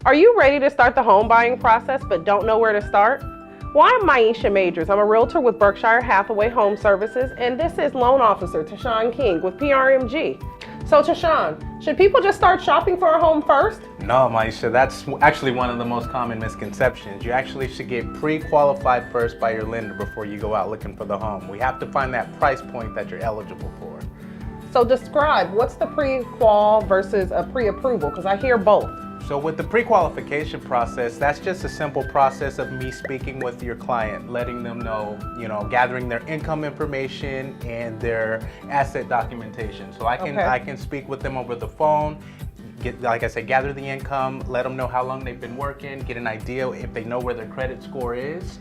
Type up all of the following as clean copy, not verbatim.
Are you ready to start the home buying process but don't know where to start? Well, I'm Myiesha Majors. I'm a realtor with Berkshire Hathaway Home Services, and this is loan officer Tashaun King with PRMG. So Tashaun, should people just start shopping for a home first? No, Myiesha, that's actually one of the most common misconceptions. You actually should get pre-qualified first by your lender before you go out looking for the home. We have to find that price point that you're eligible for. So describe, what's the pre-qual versus a pre-approval? Because I hear both. So with the pre-qualification process, that's just a simple process of me speaking with your client, letting them know, gathering their income information and their asset documentation. So I can speak with them over the phone, gather the income, let them know how long they've been working, get an idea if they know where their credit score is.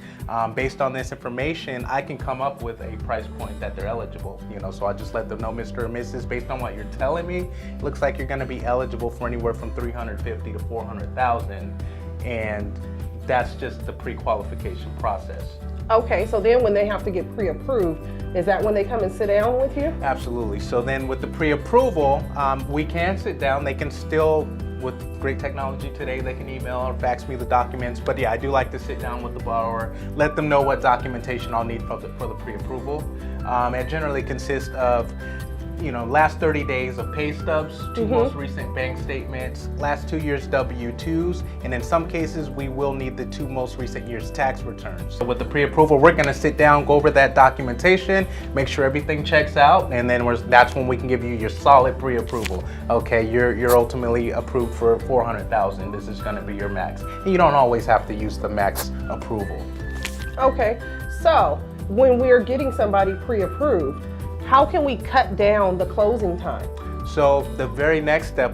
Based on this information, I can come up with a price point that they're eligible. So I just let them know, Mr. or Mrs., based on what you're telling me, it looks like you're going to be eligible for anywhere from $350,000 to $400,000, and that's just the pre-qualification process. Okay, so then when they have to get pre-approved, is that when they come and sit down with you? Absolutely. So then with the pre-approval, we can sit down. They can still, with great technology today, they can email or fax me the documents. But yeah, I do like to sit down with the borrower, let them know what documentation I'll need for the pre-approval. It generally consists of last 30 days of pay stubs, two most recent bank statements, last 2 years W-2s, and in some cases we will need the 2 most recent years tax returns. So with the pre-approval, we're going to sit down, go over that documentation, make sure everything checks out, and then that's when we can give you your solid pre-approval. Okay, you're ultimately approved for $400,000. This is going to be your max. And you don't always have to use the max approval. Okay, so when we're getting somebody pre-approved, how can we cut down the closing time? So the very next step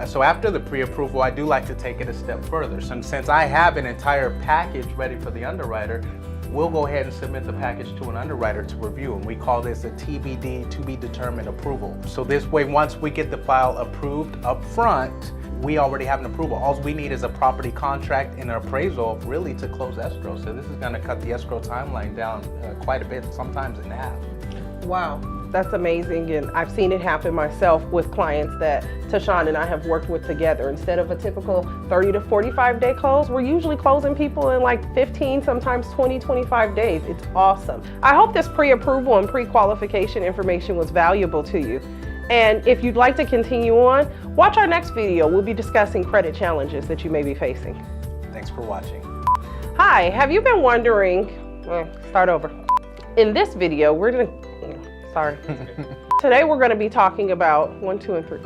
so after the pre-approval, I do like to take it a step further. So since I have an entire package ready for the underwriter, we'll go ahead and submit the package to an underwriter to review, and we call this a TBD, to be determined approval. So this way, once we get the file approved up front, we already have an approval. All we need is a property contract and an appraisal really to close escrow. So this is going to cut the escrow timeline down quite a bit, sometimes in half. Wow, that's amazing, and I've seen it happen myself with clients that Tashaun and I have worked with together. Instead of a typical 30 to 45 day close, we're usually closing people in like 15, sometimes 20, 25 days. It's awesome. I hope this pre-approval and pre-qualification information was valuable to you. And if you'd like to continue on, watch our next video. We'll be discussing credit challenges that you may be facing. Thanks for watching. Hi, have you been wondering, start over. In this video, today we're going to be talking about 1, 2, and 3.